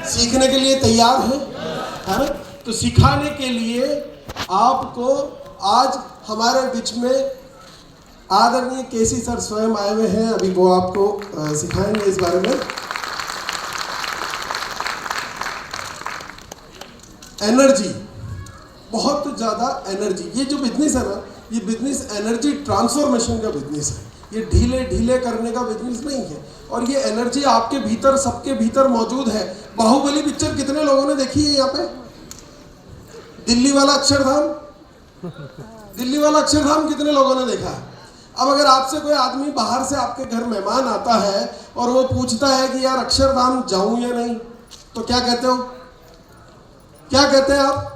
सीखने के लिए तैयार हैं, है ना? तो सिखाने के लिए आपको आज हमारे बीच में आदरणीय केसी सर स्वयं आए हुए हैं। अभी वो आपको सिखाएंगे इस बारे में। एनर्जी, बहुत ज़्यादा एनर्जी। ये जो बिजनेस है ना, ये बिजनेस एनर्जी ट्रांसफॉर्मेशन का बिजनेस है। ये ढीले ढीले करने का बिजनेस नहीं है। और ये एनर्जी आपके भीतर, सबके भीतर मौजूद है। बाहुबली पिक्चर कितने लोगों ने देखी है यहाँ पे? दिल्ली वाला अक्षरधाम, दिल्ली वाला अक्षरधाम कितने लोगों ने देखा है? अब अगर आपसे कोई आदमी बाहर से आपके घर मेहमान आता है और वो पूछता है कि यार अक्षरधाम जाऊं या नहीं, तो क्या कहते हो? क्या कहते हैं आप?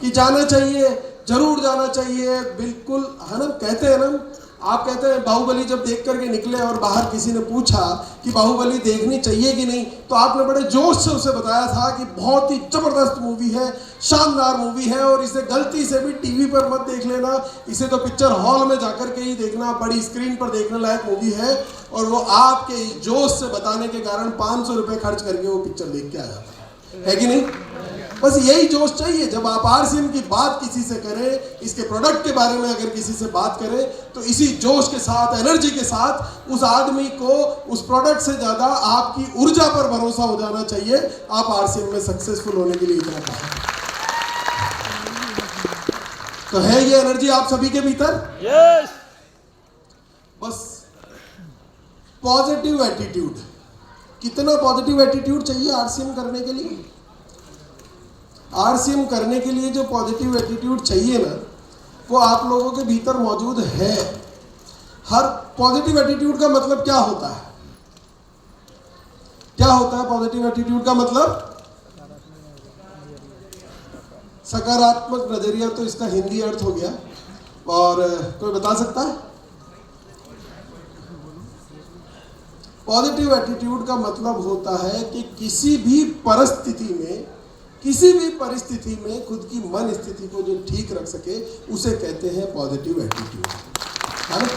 कि जाना चाहिए, जरूर जाना चाहिए, बिल्कुल, है ना? कहते हैं ना? आप कहते हैं बाहुबली जब देख करके निकले और बाहर किसी ने पूछा कि बाहुबली देखनी चाहिए कि नहीं, तो आपने बड़े जोश से उसे बताया था कि बहुत ही जबरदस्त मूवी है, शानदार मूवी है, और इसे गलती से भी टीवी पर मत देख लेना, इसे तो पिक्चर हॉल में जाकर के ही देखना, बड़ी स्क्रीन पर देखने लायक मूवी है। और वो आपके जोश से बताने के कारण 500 रुपये खर्च करके वो पिक्चर देख के आ जाता है कि नहीं? बस यही जोश चाहिए। जब आप आरसीएम की बात किसी से करें, इसके प्रोडक्ट के बारे में अगर किसी से बात करें, तो इसी जोश के साथ, एनर्जी के साथ उस आदमी को उस प्रोडक्ट से ज़्यादा आपकी ऊर्जा पर भरोसा हो जाना चाहिए। आप आरसीएम में सक्सेसफुल होने के लिए इतना कहा। तो है ये एनर्जी आप सभी के भीतर? यस। बस पॉजिटिव एटीट्यूड। कितना पॉजिटिव एटीट्यूड चाहिए आरसीएम करने के लिए? आरसीएम करने के लिए जो पॉजिटिव एटीट्यूड चाहिए ना, वो आप लोगों के भीतर मौजूद है। हर पॉजिटिव एटीट्यूड का मतलब क्या होता है? क्या होता है पॉजिटिव एटीट्यूड का मतलब? सकारात्मक नजरिया, तो इसका हिंदी अर्थ हो गया। और कोई बता सकता है? पॉजिटिव एटीट्यूड का मतलब होता है कि किसी भी परिस्थिति में खुद की मन स्थिति को जो ठीक रख सके, उसे कहते हैं पॉजिटिव एटीट्यूड, है ना?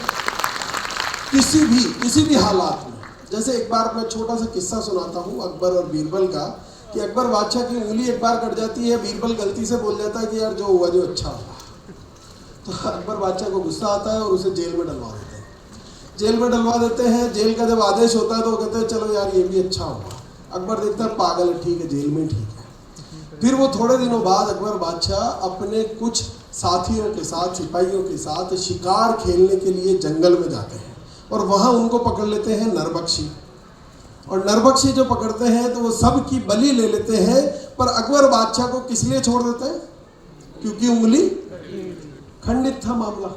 किसी भी हालात में। जैसे एक बार मैं छोटा सा किस्सा सुनाता हूँ अकबर और बीरबल का, कि अकबर बादशाह की उंगली एक बार कट जाती है, बीरबल गलती से बोल जाता है कि यार जो हुआ जो अच्छा हुआ। तो अकबर बादशाह को गुस्सा आता है और उसे जेल में डलवा देते हैं। जेल में डलवा देते हैं। जेल का जब आदेश होता है तो वो कहते हैं चलो यार ये भी अच्छा हुआ। अकबर देखता है पागल है, ठीक है, जेल में ठीक है। फिर वो थोड़े दिनों बाद अकबर बादशाह अपने कुछ साथियों के साथ, सिपाहियों के साथ शिकार खेलने के लिए जंगल में जाते हैं, और वहाँ उनको पकड़ लेते हैं नरबख्शी। और नरबख्शी जो पकड़ते हैं तो वो सब की बलि ले लेते हैं, पर अकबर बादशाह को किस लिए छोड़ देते हैं? क्योंकि उंगली खंडित था मामला,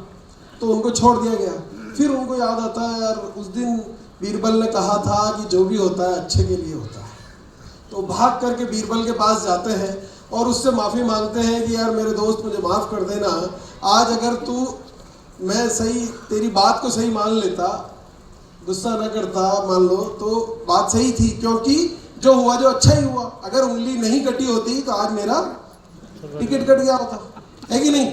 तो उनको छोड़ दिया गया। फिर उनको याद आता है यार उस दिन बीरबल ने कहा था कि जो भी होता है अच्छे के लिए होता है। तो भाग करके बीरबल के पास जाते हैं और उससे माफ़ी मांगते हैं कि यार मेरे दोस्त मुझे माफ़ कर देना, आज अगर मैं सही तेरी बात को सही मान लेता, गुस्सा न करता, मान लो तो बात सही थी, क्योंकि जो हुआ जो अच्छा ही हुआ। अगर उंगली नहीं कटी होती तो आज मेरा टिकट कट गया होता, है कि नहीं?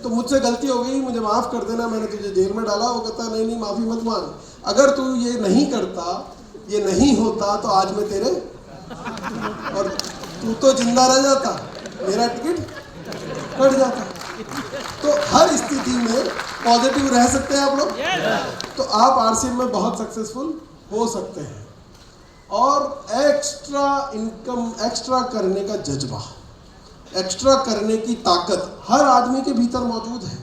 तो मुझसे गलती हो गई, मुझे माफ़ कर देना, मैंने तुझे जेल में डाला। वो कहता नहीं माफ़ी मत मांग, अगर तू ये नहीं करता, ये नहीं होता, तो आज मैं तेरे, और तू तो जिंदा रह जाता, मेरा टिकट कट जाता। तो हर स्थिति में पॉजिटिव रह सकते हैं आप लोग, तो आप आरसीएम में बहुत सक्सेसफुल हो सकते हैं। और एक्स्ट्रा इनकम, एक्स्ट्रा करने का जज्बा, एक्स्ट्रा करने की ताकत हर आदमी के भीतर मौजूद है,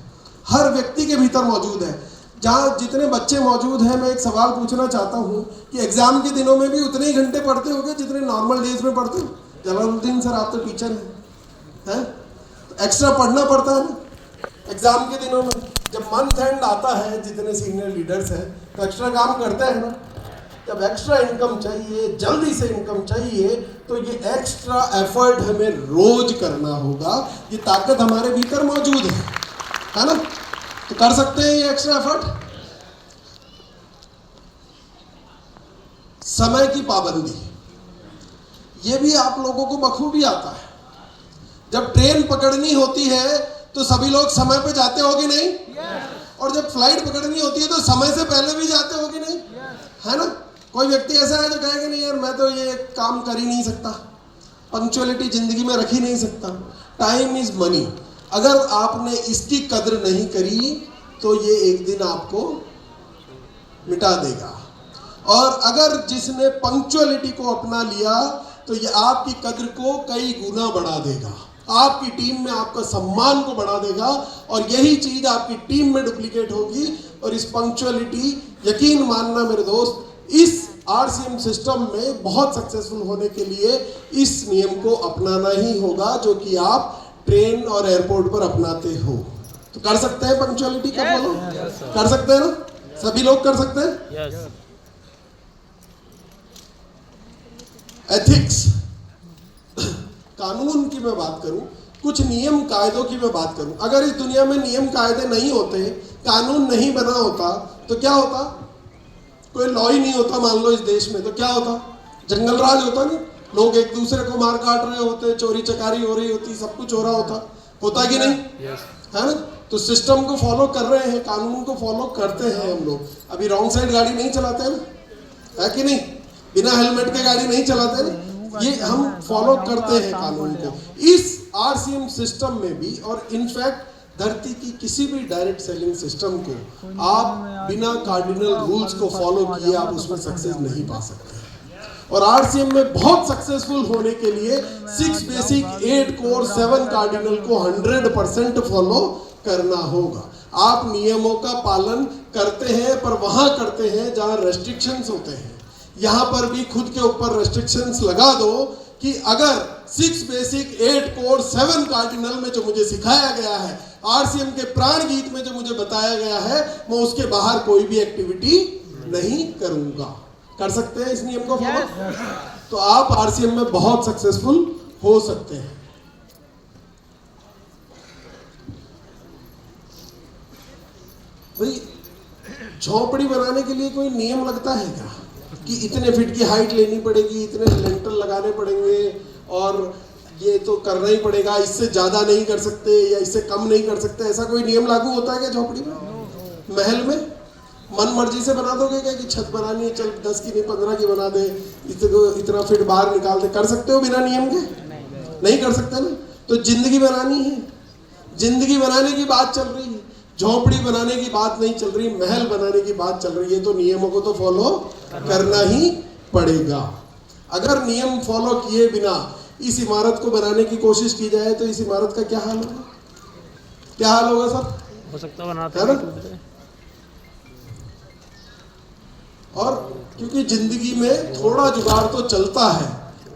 हर व्यक्ति के भीतर मौजूद है। जहाँ जितने बच्चे मौजूद हैं, मैं एक सवाल पूछना चाहता हूँ कि एग्जाम के दिनों में भी उतने ही घंटे पढ़ते होगे जितने नॉर्मल डेज में पढ़ते हो? जलालुद्दीन सर आप तो टीचर हैं, तो एक्स्ट्रा पढ़ना पड़ता है ना एग्जाम के दिनों में। जब मंथ एंड आता है, जितने सीनियर लीडर्स हैं तो एक्स्ट्रा काम करते हैं ना। जब एक्स्ट्रा इनकम चाहिए, जल्दी से इनकम चाहिए, तो ये एक्स्ट्रा एफर्ट हमें रोज करना होगा। ये ताकत हमारे भीतर मौजूद है ना? तो कर सकते हैं ये एक्स्ट्रा एफर्ट। समय की पाबंदी, ये भी आप लोगों को बखूबी आता है। जब ट्रेन पकड़नी होती है तो सभी लोग समय पे जाते हो कि नहीं? और जब फ्लाइट पकड़नी होती है तो समय से पहले भी जाते हो कि नहीं? है ना? कोई व्यक्ति ऐसा है जो कहेगा नहीं यार मैं तो ये काम कर ही नहीं सकता, पंक्चुअलिटी जिंदगी में रख ही नहीं सकता। टाइम इज मनी, अगर आपने इसकी कद्र नहीं करी तो ये एक दिन आपको मिटा देगा। और अगर जिसने पंक्चुअलिटी को अपना लिया तो ये आपकी कद्र को कई गुना बढ़ा देगा, आपकी टीम में आपका सम्मान को बढ़ा देगा, और यही चीज आपकी टीम में डुप्लीकेट होगी। और इस पंक्चुअलिटी, यकीन मानना मेरे दोस्त, इस आरसीएम सिस्टम में बहुत सक्सेसफुल होने के लिए इस नियम को अपनाना ही होगा जो कि आप ट्रेन और एयरपोर्ट पर अपनाते हो। तो कर सकते हैं पंक्चुअलिटी का फॉलो? कर सकते हैं ना? सभी लोग कर सकते हैं? एथिक्स, कानून की मैं बात करूं, कुछ नियम कायदों की मैं बात करूं, अगर इस दुनिया में नियम कायदे नहीं होते, कानून नहीं बना होता तो क्या होता? कोई लॉ ही नहीं होता मान लो इस देश में, तो क्या होता? जंगल राज होता ना, लोग एक दूसरे को मार काट रहे होते, चोरी चकारी हो रही होती, सब कुछ हो रहा होता कि नहीं? है ना? तो सिस्टम को फॉलो कर रहे हैं, कानून को फॉलो करते हैं हम लोग। अभी रॉन्ग साइड गाड़ी नहीं चलाते ना, है कि नहीं? बिना हेलमेट के गाड़ी नहीं चलाते ना, ये हम फॉलो करते हैं कानून को। इस आरसीएम सिस्टम में भी, और इनफैक्ट धरती की किसी भी डायरेक्ट सेलिंग सिस्टम को आप बिना कार्डिनल रूल्स को फॉलो किए आप उसमें सक्सेस नहीं पा सकते। और आरसीएम में बहुत सक्सेसफुल होने के लिए 6 बेसिक, 8 कोर, 7 कार्डिनल को 100% फॉलो करना होगा। आप नियमों का पालन करते हैं, पर वहां करते हैं जहां रेस्ट्रिक्शंस होते हैं। यहां पर भी खुद के ऊपर रेस्ट्रिक्शंस लगा दो कि अगर 6 बेसिक, 8 कोर, 7 कार्डिनल में जो मुझे सिखाया गया है, आरसीएम के प्राण गीत में जो मुझे बताया गया है, मैं उसके बाहर कोई भी एक्टिविटी नहीं करूंगा। कर सकते हैं इस नियम को फॉलो? तो आप आरसीएम में बहुत सक्सेसफुल हो सकते हैं। भाई, झोपड़ी बनाने के लिए कोई नियम लगता है क्या कि इतने फीट की हाइट लेनी पड़ेगी, इतने लेंटर लगाने पड़ेंगे और ये तो करना ही पड़ेगा, इससे ज्यादा नहीं कर सकते या इससे कम नहीं कर सकते? ऐसा कोई नियम लागू होता है क्या झोपड़ी में? महल में मन मर्जी से बना दोगे क्या कि छत बनानी है, चल 10 की नहीं 15 की बना दे, इतना फीट बाहर निकाल दे? कर सकते हो बिना नियम के? नहीं कर सकते ना। तो जिंदगी बनानी है, जिंदगी बनाने की बात चल रही है, झोपड़ी बनाने की बात नहीं चल रही, महल बनाने की बात चल रही है। तो नियमों को तो फॉलो करना ही पड़ेगा। अगर नियम फॉलो किए बिना इस इमारत को बनाने की कोशिश की जाए तो इस इमारत का क्या हाल होगा? क्या हाल होगा सर? हो सकता बनाते हैं। और क्योंकि जिंदगी में थोड़ा जुगाड़ तो चलता है,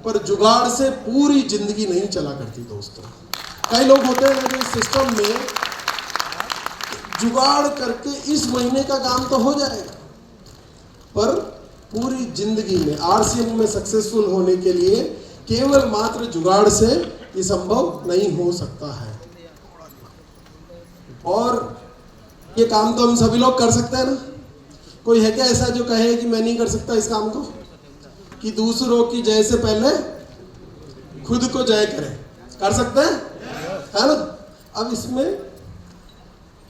पर जुगाड़ से पूरी जिंदगी नहीं चला करती दोस्तों। कई लोग होते हैं जो इस सिस्टम में जुगाड़ करके इस महीने का काम तो हो जाएगा, पर पूरी जिंदगी में आरसीएम में सक्सेसफुल होने के लिए केवल मात्र जुगाड़ से ये संभव नहीं हो सकता है। और ये काम तो हम सभी लोग कर सकते हैं ना। कोई है क्या ऐसा जो कहे कि मैं नहीं कर सकता इस काम को? कि दूसरों की जय से पहले खुद को जय करें। कर सकते हैं, है ना? अब इसमें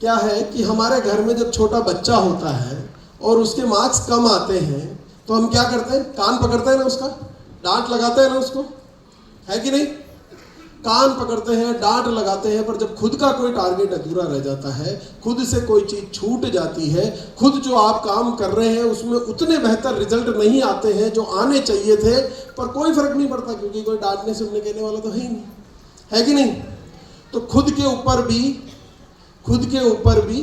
क्या है कि हमारे घर में जब छोटा बच्चा होता है और उसके मार्क्स कम आते हैं तो हम क्या करते हैं? कान पकड़ते हैं ना उसका, डांट लगाते हैं ना उसको, है कि नहीं? कान पकड़ते हैं, डांट लगाते हैं। पर जब खुद का कोई टारगेट अधूरा रह जाता है, खुद से कोई चीज छूट जाती है, खुद जो आप काम कर रहे हैं उसमें उतने बेहतर रिजल्ट नहीं आते हैं जो आने चाहिए थे, पर कोई फर्क नहीं पड़ता क्योंकि कोई डांटने सुनने कहने वाला तो है ही नहीं, है कि नहीं? तो खुद के ऊपर भी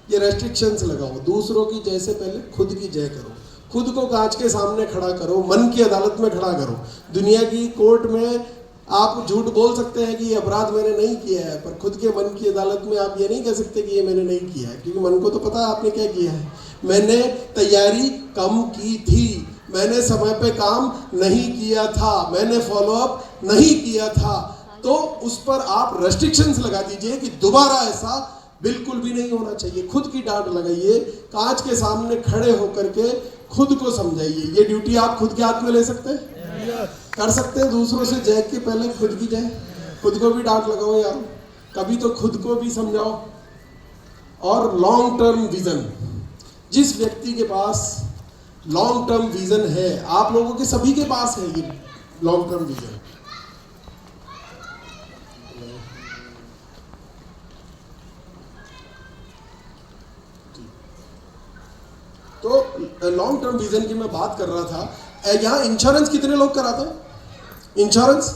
ये रेस्ट्रिक्शंस लगाओ। दूसरों की जय से पहले खुद की जय करो, खुद को कांच के सामने खड़ा करो, मन की अदालत में खड़ा करो। दुनिया की कोर्ट में आप झूठ बोल सकते हैं कि ये अपराध मैंने नहीं किया है, पर खुद के मन की अदालत में आप ये नहीं कह सकते कि ये मैंने नहीं किया है, क्योंकि मन को तो पता है आपने क्या किया है। मैंने तैयारी कम की थी, मैंने समय पे काम नहीं किया था, मैंने फॉलोअप नहीं किया था। तो उस पर आप रेस्ट्रिक्शंस लगा दीजिए कि दोबारा ऐसा बिल्कुल भी नहीं होना चाहिए। खुद की डांट लगाइए, कांच के सामने खड़े होकर के खुद को समझाइए। ये ड्यूटी आप खुद के हाथ में ले सकते हैं, कर सकते हैं। दूसरों से जय के पहले खुद की जय, खुद को भी डांट लगाओ यार, कभी तो खुद को भी समझाओ। और लॉन्ग टर्म विजन, जिस व्यक्ति के पास लॉन्ग टर्म विजन है, आप लोगों के सभी के पास है ये लॉन्ग टर्म विजन, तो लॉन्ग टर्म विजन की मैं बात कर रहा था। यहाँ इंश्योरेंस कितने लोग कराते हैं? इंश्योरेंस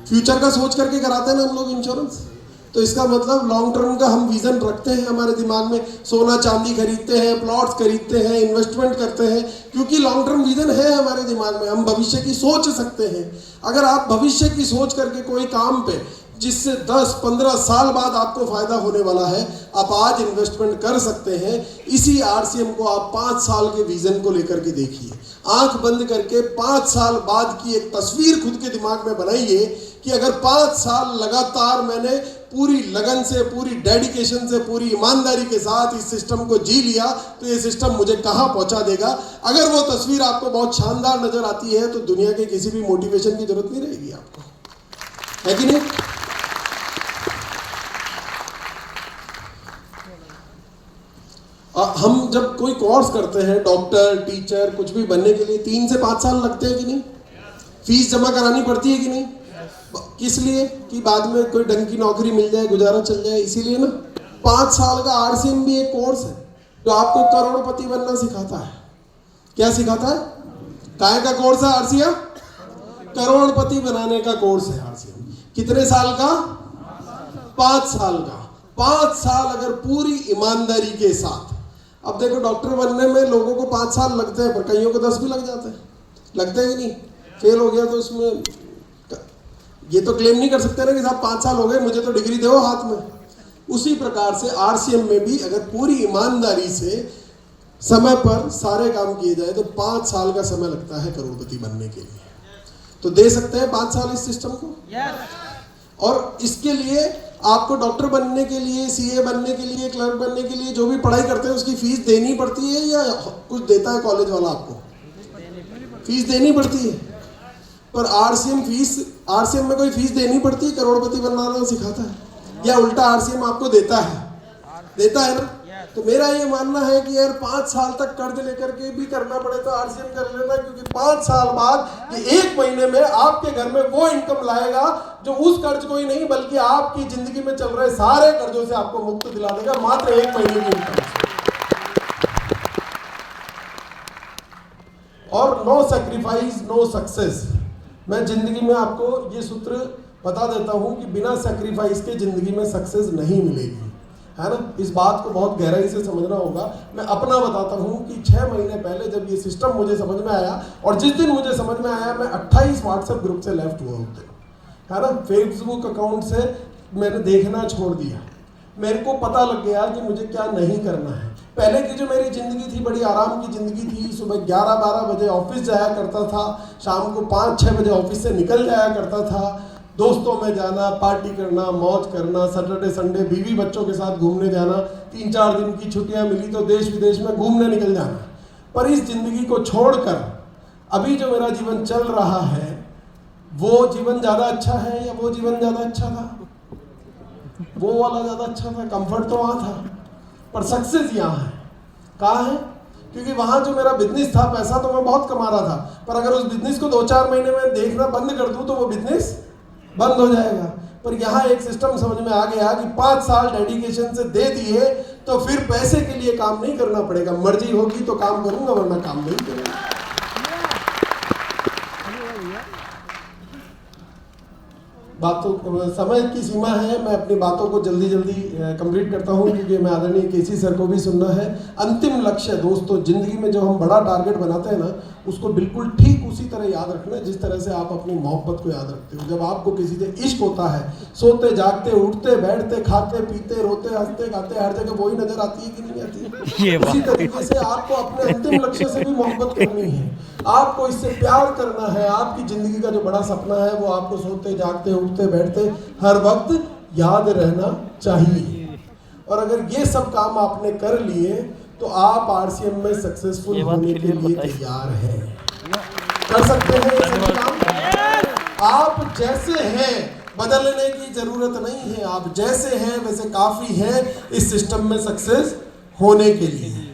फ्यूचर का सोच करके कराते हैं ना हम लोग इंश्योरेंस। तो इसका मतलब लॉन्ग टर्म का हम विजन रखते हैं हमारे दिमाग में, सोना चांदी खरीदते हैं, प्लॉट्स खरीदते हैं, इन्वेस्टमेंट करते हैं, क्योंकि लॉन्ग टर्म विजन है हमारे दिमाग में, हम भविष्य की सोच सकते हैं। अगर आप भविष्य की सोच करके कोई काम पे जिससे 10-15 साल बाद आपको फायदा होने वाला है, आप आज इन्वेस्टमेंट कर सकते हैं। इसी आरसीएम को आप 5 साल के विजन को लेकर के देखिए। आंख बंद करके 5 साल बाद की एक तस्वीर खुद के दिमाग में बनाइए कि अगर 5 साल लगातार मैंने पूरी लगन से, पूरी डेडिकेशन से, पूरी ईमानदारी के साथ इस सिस्टम को जी लिया तो ये सिस्टम मुझे कहाँ पहुँचा देगा। अगर वो तस्वीर आपको बहुत शानदार नजर आती है तो दुनिया के किसी भी मोटिवेशन की जरूरत नहीं रहेगी आपको, है कि नहीं? हम जब कोई कोर्स करते हैं, डॉक्टर, टीचर, कुछ भी बनने के लिए 3 से 5 साल लगते हैं कि नहीं? फीस जमा करानी पड़ती है कि नहीं? किस लिए? कि बाद में कोई ढंग की नौकरी मिल जाए, गुजारा चल जाए, इसीलिए ना। 5 साल का आरसीएम भी एक कोर्स है जो आपको करोड़पति बनना सिखाता है। क्या सिखाता है? काय का कोर्स है आरसीएम? करोड़पति बनाने का कोर्स है आरसीएम। कितने साल का? 5 साल का। 5 साल अगर पूरी ईमानदारी के साथ। अब देखो डॉक्टर बनने में लोगों को 5 साल लगते हैं, पर कईयों को 10 भी लग जाते हैं, लगते हैं कि नहीं? फेल हो गया तो उसमें ये तो क्लेम नहीं कर सकते ना कि साहब 5 साल हो गए, मुझे तो डिग्री दो हाथ में। उसी प्रकार से आरसीएम में भी अगर पूरी ईमानदारी से समय पर सारे काम किए जाए तो 5 साल का समय लगता है करोड़पति बनने के लिए। तो दे सकते हैं 5 साल इस सिस्टम को? और इसके लिए आपको डॉक्टर बनने के लिए, सीए बनने के लिए, क्लर्क बनने के लिए जो भी पढ़ाई करते हैं उसकी फीस देनी पड़ती है या कुछ देता है कॉलेज वाला आपको? फीस देनी पड़ती है। पर आरसीएम में कोई फीस देनी पड़ती है? करोड़पति बनाना सिखाता है या उल्टा आरसीएम आपको देता है? देता है ना। तो मेरा ये मानना है कि यार 5 साल तक कर्ज लेकर के भी करना पड़े तो आरसीएम कर लेना, क्योंकि 5 साल बाद ये 1 महीने में आपके घर में वो इनकम लाएगा जो उस कर्ज को ही नहीं बल्कि आपकी जिंदगी में चल रहे सारे कर्जों से आपको मुक्त दिला देगा, मात्र 1 महीने की इनकम। और नो सैक्रिफाइस नो सक्सेस। मैं जिंदगी में आपको ये सूत्र बता देता हूं कि बिना सैक्रिफाइस के जिंदगी में सक्सेस नहीं मिलेगी, है ना। इस बात को बहुत गहराई से समझना होगा। मैं अपना बताता हूं कि 6 महीने पहले जब ये सिस्टम मुझे समझ में आया, और जिस दिन मुझे समझ में आया मैं 28 व्हाट्सएप ग्रुप से लेफ्ट हुआ होते, है ना। फेसबुक अकाउंट से मैंने देखना छोड़ दिया। मेरे को पता लग गया कि मुझे क्या नहीं करना है। पहले की जो मेरी ज़िंदगी थी बड़ी आराम की ज़िंदगी थी। सुबह 11-12 बजे ऑफिस जाया करता था, शाम को 5-6 बजे ऑफिस से निकल जाया करता था। दोस्तों में जाना, पार्टी करना, मौज करना, सैटरडे संडे बीवी बच्चों के साथ घूमने जाना, 3-4 दिन की छुट्टियां मिली तो देश विदेश में घूमने निकल जाना। पर इस जिंदगी को छोड़कर अभी जो मेरा जीवन चल रहा है वो जीवन ज़्यादा अच्छा है या वो जीवन ज़्यादा अच्छा था? वो वाला ज़्यादा अच्छा था। कंफर्ट तो वहाँ था, पर सक्सेस यहाँ है। कहाँ है? क्योंकि वहाँ जो मेरा बिजनेस था, पैसा तो मैं बहुत कमा रहा था, पर अगर उस बिजनेस को 2-4 महीने में देखना बंद कर दूँ तो वो बिजनेस बंद हो जाएगा। पर यहाँ एक सिस्टम समझ में आ गया कि 5 साल डेडिकेशन से दे दिए तो फिर पैसे के लिए काम नहीं करना पड़ेगा। मर्जी होगी तो काम करूंगा, वरना काम नहीं करूंगा। बातों समय की सीमा है, मैं अपनी बातों को जल्दी कंप्लीट करता हूं क्योंकि मैं आदरणीय केसी सर को भी सुनना है। अंतिम लक्ष्य दोस्तों, जिंदगी में जो हम बड़ा टारगेट बनाते हैं ना, उसको बिल्कुल ठीक उसी तरह याद रखना जिस तरह से आप अपनी मोहब्बत को याद रखते हो। जब आपको किसी से इश्क होता है, सोते जागते, उठते बैठते, खाते पीते, रोते हंसते गाते, हर जगह वही नजर आती है कि नहीं आती है? उसी तरीके से आपको अपने अंतिम लक्ष्य से भी मोहब्बत करनी है, आपको इससे प्यार करना है। आपकी जिंदगी का जो बड़ा सपना है वो आपको सोते जागते उठते बैठते हर वक्त याद रहना चाहिए। और अगर ये सब काम आपने कर लिए तो आप आरसीएम में सक्सेसफुल होने के लिए तैयार हैं। कर सकते हैं ये सभी काम। आप जैसे हैं बदलने की जरूरत नहीं है, आप जैसे हैं वैसे काफी है इस सिस्टम में सक्सेस होने के लिए।